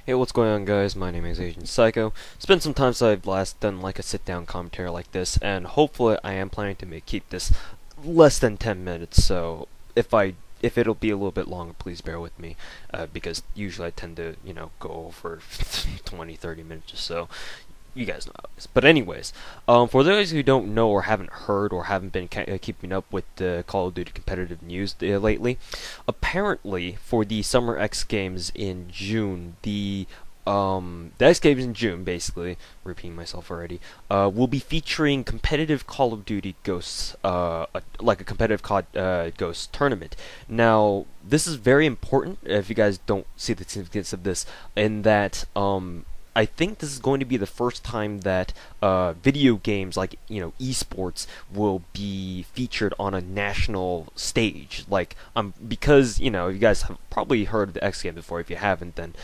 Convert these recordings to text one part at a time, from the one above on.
Hey, what's going on, guys? My name is Agent Psycho. It's been some time since I've last done like a sit-down commentary like this, and hopefully I am planning to keep this less than 10 minutes. So if it'll be a little bit longer, please bear with me, because usually I tend to go over 20, 30 minutes or so. You guys know how it is. But anyways, for those who don't know or haven't heard or haven't been keeping up with the Call of Duty competitive news lately, apparently for the Summer X Games in June, the X Games in June, basically, repeating myself already, will be featuring competitive Call of Duty Ghosts, like a competitive COD Ghosts tournament. Now, this is very important if you guys don't see the significance of this, in that, I think this is going to be the first time that video games like esports will be featured on a national stage. Like because you guys have probably heard of the X Games before. If you haven't, then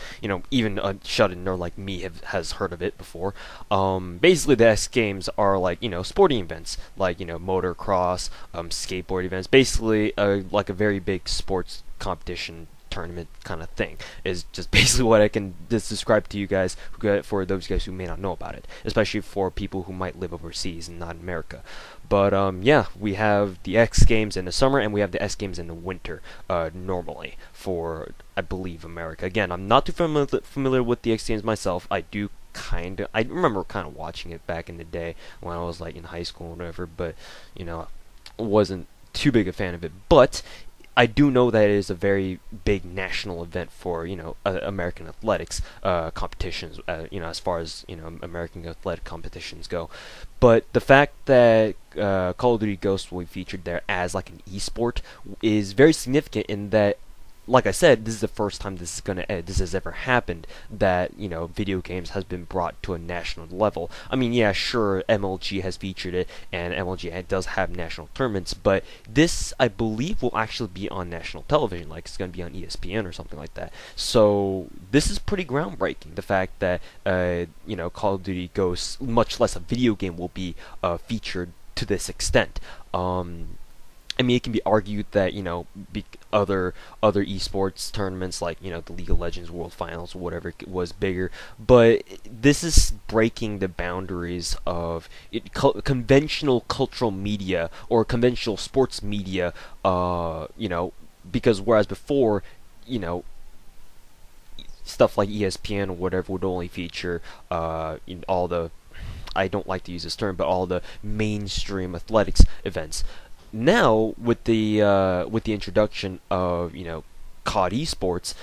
even a shut-in nerd like me has heard of it before. Basically, the X Games are like sporting events like motocross, skateboard events. Basically, like a very big sports competition tournament kind of thing is just basically what I can just describe to you guys, for those guys who may not know about it, especially for people who might live overseas and not in America. But yeah, we have the X Games in the summer and we have the X Games in the winter, normally for, I believe, America. Again, I'm not too familiar with the X Games myself. I remember kind of watching it back in the day when I was like in high school or whatever, but wasn't too big a fan of it. But I do know that it is a very big national event for American athletics competitions. As far as American athletic competitions go, but the fact that Call of Duty Ghosts will be featured there as like an esport is very significant in that, like I said, this is the first time this has ever happened, that video games has been brought to a national level. I mean, yeah, sure, MLG has featured it, and MLG does have national tournaments, but this, I believe, will actually be on national television. Like, it's going to be on ESPN or something like that. So this is pretty groundbreaking. The fact that Call of Duty Ghosts, much less a video game, will be featured to this extent. I mean, it can be argued that other esports tournaments like the League of Legends World Finals or whatever was bigger, but this is breaking the boundaries of conventional cultural media or conventional sports media. Because whereas before, stuff like ESPN or whatever would only feature all the, I don't like to use this term, but all the mainstream athletics events. Now, with the introduction of COD Esports,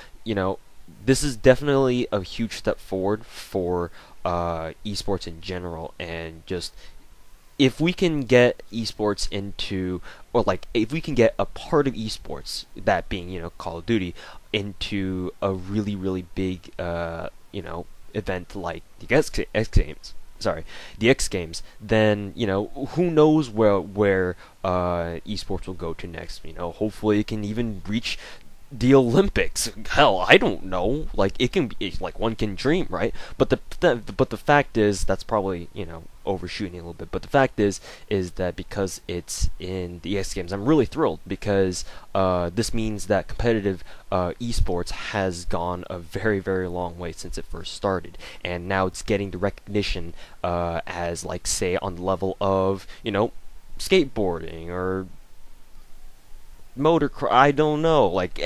this is definitely a huge step forward for esports in general, and just if we can get esports into, or like if we can get a part of esports, that being Call of Duty, into a really big event like the X Games, then who knows where esports will go to next. Hopefully it can even reach the Olympics. Hell, I don't know. Like, it can be, like, one can dream, right? But the fact is, that's probably overshooting a little bit. But the fact is that because it's in the X Games, I'm really thrilled, because this means that competitive esports has gone a very long way since it first started, and now it's getting the recognition as, like, say, on the level of skateboarding or I don't know, like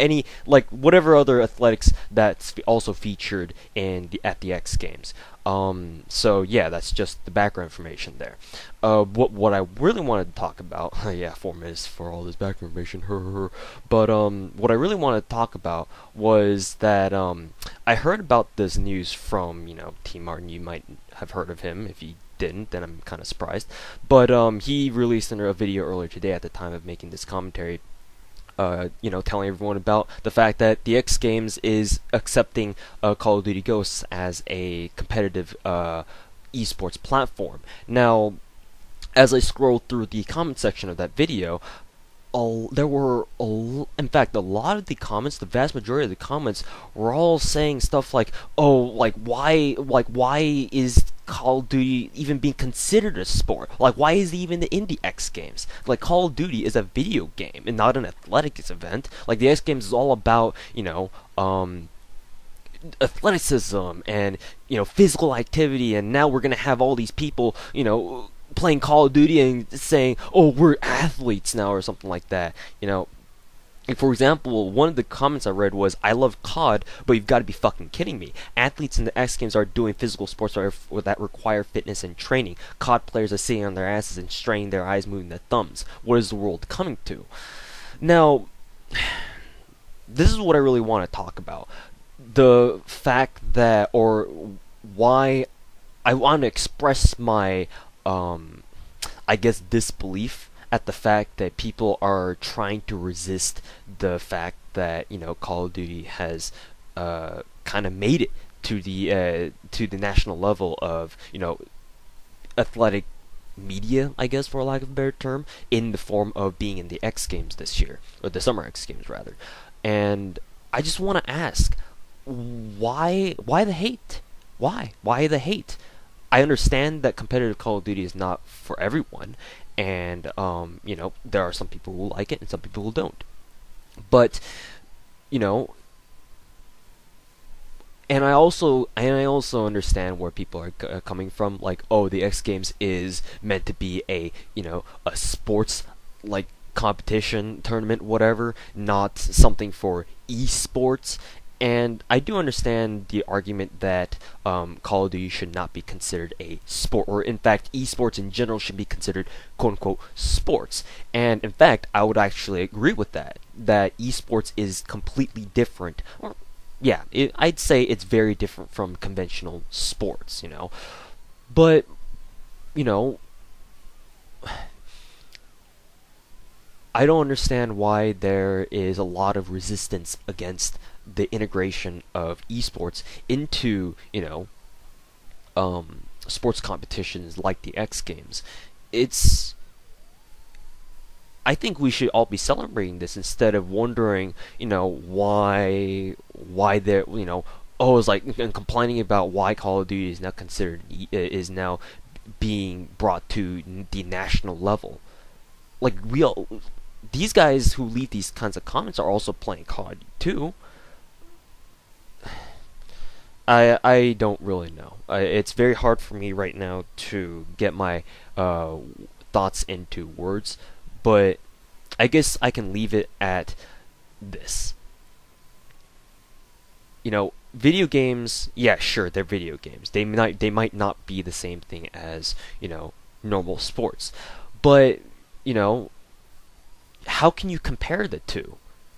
whatever other athletics that's also featured at the X Games. So yeah, that's just the background information there. What I really wanted to talk about, yeah, 4 minutes for all this background information, but what I really wanted to talk about was that I heard about this news from T Martin. You might have heard of him. If you didn't, then I'm kind of surprised. But he released a video earlier today at the time of making this commentary, telling everyone about the fact that the X Games is accepting Call of Duty Ghosts as a competitive esports platform. Now, as I scrolled through the comment section of that video, there were, in fact, a lot of the comments, the vast majority of the comments, were all saying stuff like, "Oh, why is Call of Duty even being considered a sport? Like, why is it even in the X Games? Like, Call of Duty is a video game and not an athletics event. Like, the X Games is all about, athleticism and physical activity, and now we're gonna have all these people playing Call of Duty and saying, "Oh, we're athletes now," or something like that. For example, one of the comments I read was, "I love COD, but you've got to be fucking kidding me. Athletes in the X Games are doing physical sports that require fitness and training. COD players are sitting on their asses and straining their eyes, moving their thumbs. What is the world coming to?" Now, this is what I really want to talk about. The fact that, or why I want to express my, I guess, disbelief at the fact that people are trying to resist the fact that Call of Duty has kind of made it to the national level of athletic media, I guess, for lack of a better term, in the form of being in the X Games this year, or the Summer X Games rather. And I just want to ask, why the hate? Why the hate? I understand that competitive Call of Duty is not for everyone, and there are some people who like it and some people who don't. But you know, and I also understand where people are coming from. Like, oh, the X Games is meant to be a a sports like competition tournament, whatever, not something for esports. And I do understand the argument that Call of Duty should not be considered a sport, or in fact, esports in general should be considered "quote unquote" sports. And in fact, I would actually agree with that. That esports is completely different. Or, yeah, I'd say it's very different from conventional sports. But you know, I don't understand why there is a lot of resistance against the integration of esports into sports competitions like the X Games. It's I think we should all be celebrating this instead of wondering why they're oh, it's like, and complaining about why Call of Duty is now considered is now being brought to the national level. Like, these guys who leave these kinds of comments are also playing COD too. I don't really know. It's very hard for me right now to get my thoughts into words, but I guess I can leave it at this. Video games, yeah, sure, they're video games. They might not be the same thing as normal sports, but how can you compare the two?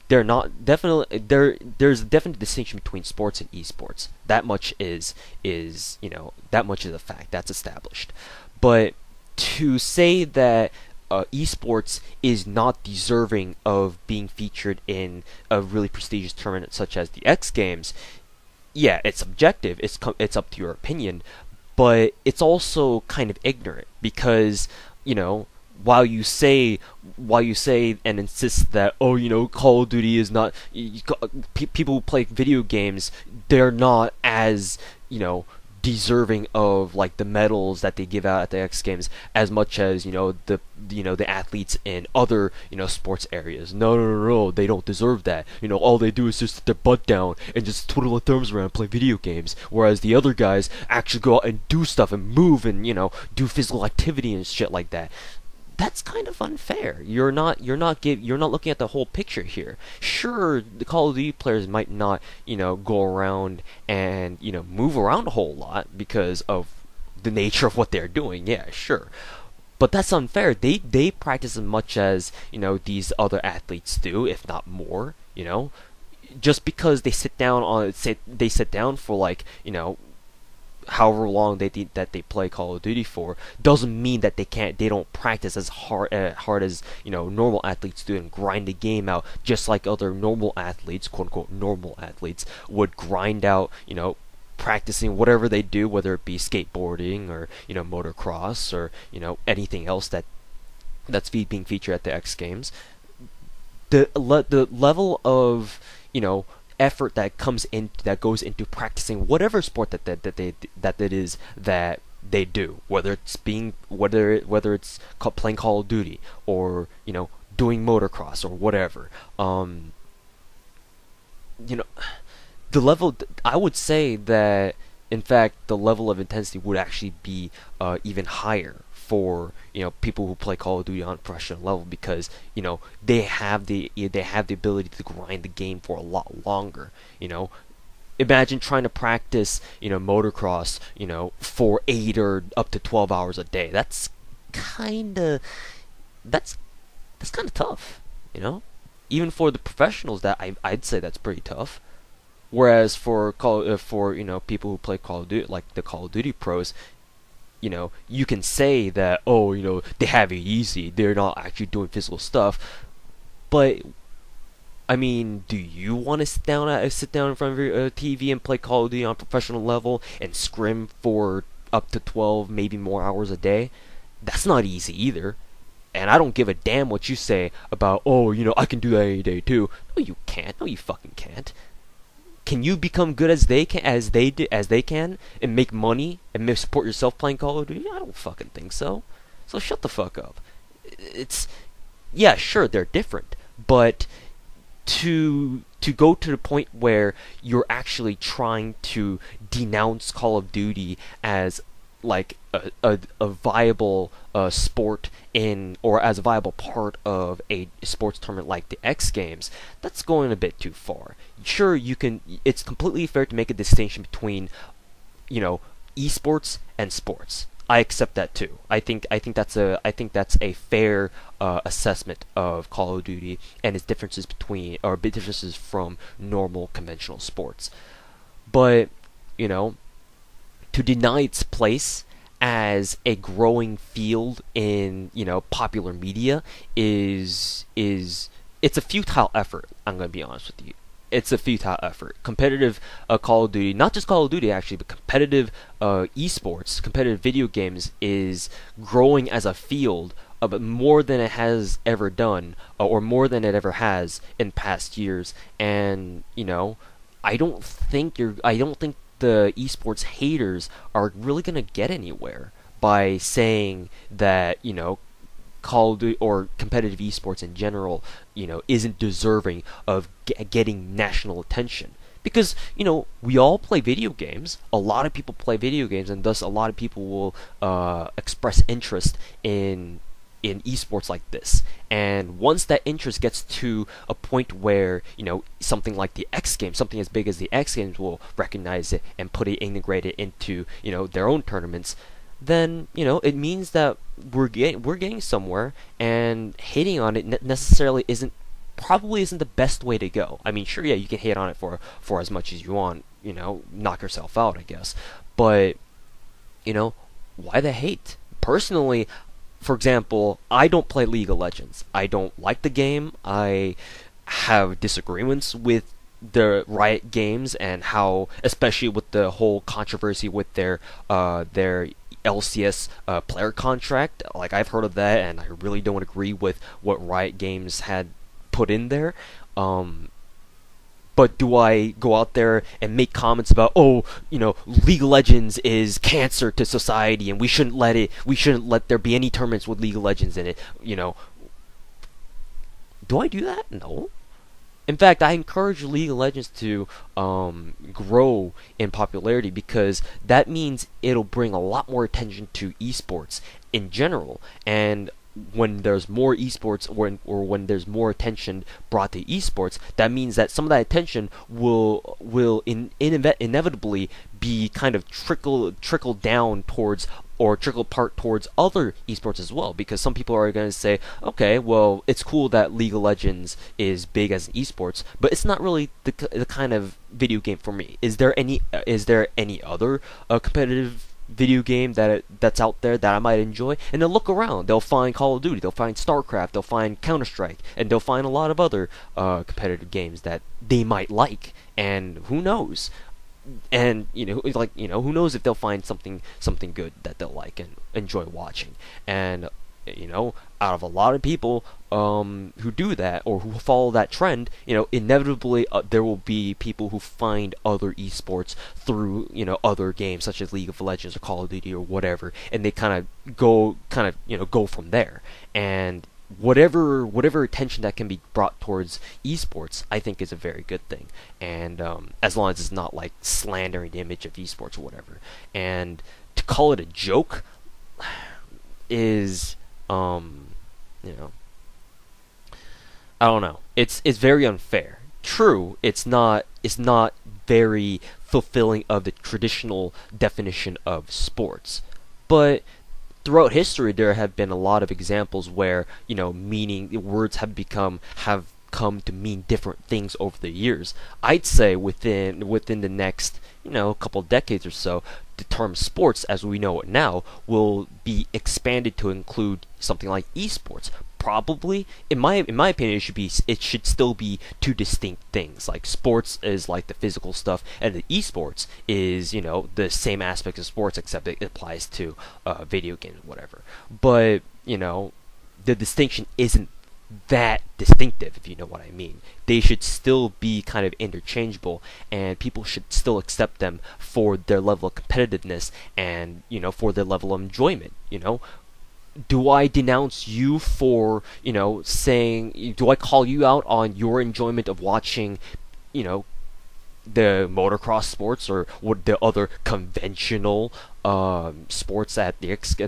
They're not definitely there's a definite distinction between sports and esports. That much is that much is a fact that's established. But to say that esports is not deserving of being featured in a really prestigious tournament such as the X Games, yeah, it's subjective. It's up to your opinion, but it's also kind of ignorant because while you say and insist that Call of Duty is not people who play video games, they're not as deserving of like the medals that they give out at the X Games as much as the athletes in other sports areas. No, they don't deserve that. All they do is just sit their butt down and just twiddle their thumbs around and play video games, whereas the other guys actually go out and do stuff and move and do physical activity and shit like that. That's kind of unfair. You're not looking at the whole picture here. Sure, the Call of Duty players might not, go around and, move around a whole lot because of the nature of what they're doing. Yeah, sure. But that's unfair. They practice as much as, these other athletes do, if not more, Just because they sit down for like, however long that they play Call of Duty for, doesn't mean that they don't practice as hard as normal athletes do and grind the game out just like other normal athletes, quote unquote normal athletes, would grind out practicing whatever they do, whether it be skateboarding or motocross or anything else that's being featured at the X Games. The level of effort that goes into practicing whatever sport that they do, whether it's playing Call of Duty or doing motocross or whatever. The the level, I would say that in fact the level of intensity would actually be even higher for people who play Call of Duty on a professional level, because they have the ability to grind the game for a lot longer. Imagine trying to practice motocross for 8 or up to 12 hours a day. Kind of that's that's kind of tough, even for the professionals. I'd say that's pretty tough. Whereas for people who play Call of Duty, like the Call of Duty pros, you can say that, oh, they have it easy, they're not actually doing physical stuff. But I mean, do you want to sit down in front of your TV and play Call of Duty on a professional level and scrim for up to 12, maybe more hours a day? That's not easy either. And I don't give a damn what you say about, oh, I can do that any day too. No, you can't. No, you fucking can't. Can you become good as they can, and make money and support yourself playing Call of Duty? I don't fucking think so. So shut the fuck up. It's Yeah, sure, they're different, but to go to the point where you're actually trying to denounce Call of Duty as like a viable sport or as a viable part of a sports tournament like the X Games, that's going a bit too far. Sure, it's completely fair to make a distinction between esports and sports. I accept that too. I think that's a fair assessment of Call of Duty and its differences from normal conventional sports. But to deny its place as a growing field in popular media it's a futile effort. I'm going to be honest with you. It's a futile effort. Competitive Call of Duty, not just Call of Duty actually, but competitive esports, competitive video games is growing as a field, but more than it has ever done, or more than it ever has in past years. And I don't think the esports haters are really gonna get anywhere by saying that Call of Duty or competitive esports in general, isn't deserving of getting national attention. Because, we all play video games. A lot of people play video games, and thus a lot of people will express interest in esports like this. And once that interest gets to a point where, something like the X Games, something as big as the X Games will recognize it and integrate it into, their own tournaments, then it means that we're getting somewhere, and hating on it necessarily probably isn't the best way to go. I mean, sure, yeah, you can hate on it for as much as you want, knock yourself out, I guess. But why the hate? Personally, for example, I don't play League of Legends. I don't like the game. I have disagreements with the Riot Games and how, especially with the whole controversy with their LCS player contract. Like, I've heard of that, and I really don't agree with what Riot Games had put in there. But do I go out there and make comments about, oh, League of Legends is cancer to society, and we shouldn't let there be any tournaments with League of Legends in it? Do I do that? No. In fact, I encourage League of Legends to grow in popularity, because that means it'll bring a lot more attention to esports in general. And when there's more esports, or when there's more attention brought to esports, that means that some of that attention will inevitably be kind of trickle down towards, or trickle part towards, other esports as well. Because some people are going to say, okay, well, it's cool that League of Legends is big as esports, but it's not really the kind of video game for me. Is there any other competitive video game that's out there that I might enjoy? And they'll look around. They'll find Call of Duty, they'll find StarCraft, they'll find Counter-Strike, and they'll find a lot of other competitive games that they might like. And who knows? And who knows if they'll find something good that they'll like and enjoy watching. And out of a lot of people who do that, or who follow that trend, inevitably there will be people who find other esports through other games such as League of Legends or Call of Duty or whatever, and they kind of go from there. And whatever attention that can be brought towards esports, I think is a very good thing. And as long as it's not like slandering the image of esports or whatever. And to call it a joke is, you know, I don't know. It's very unfair. True, it's not very fulfilling of the traditional definition of sports, but throughout history there have been a lot of examples where, meaning words have come to mean different things over the years. I'd say within the next, couple of decades or so, the term sports as we know it now will be expanded to include something like esports. Probably, in my opinion, it should still be two distinct things. Like sports is like the physical stuff, and the esports is the same aspect of sports, except it applies to video games, whatever. But the distinction isn't that distinctive, if you know what I mean. They should still be kind of interchangeable, and people should still accept them for their level of competitiveness and for their level of enjoyment. Do I denounce you for, saying, do I call you out on your enjoyment of watching, the motocross sports or what the other conventional sports that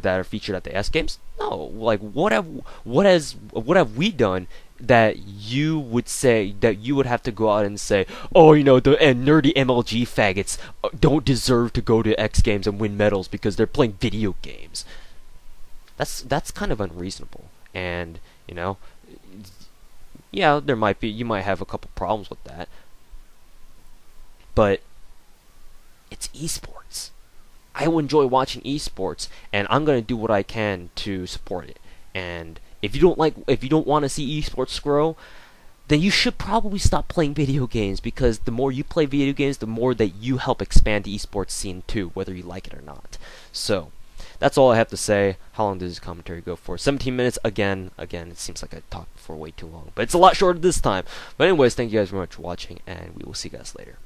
are featured at the S Games? No. Like, what have we done that you would say, that you would have to go out and say, oh, the nerdy MLG faggots don't deserve to go to X Games and win medals because they're playing video games? That's kind of unreasonable, and yeah, you might have a couple problems with that, but it's esports. I will enjoy watching esports, and I'm gonna do what I can to support it. And if you don't want to see esports grow, then you should probably stop playing video games, because the more you play video games, the more that you help expand the esports scene too, whether you like it or not. So that's all I have to say. How long does this commentary go for? 17 minutes. Again, it seems like I talked for way too long, but it's a lot shorter this time. But anyways, thank you guys very much for watching, and we will see you guys later.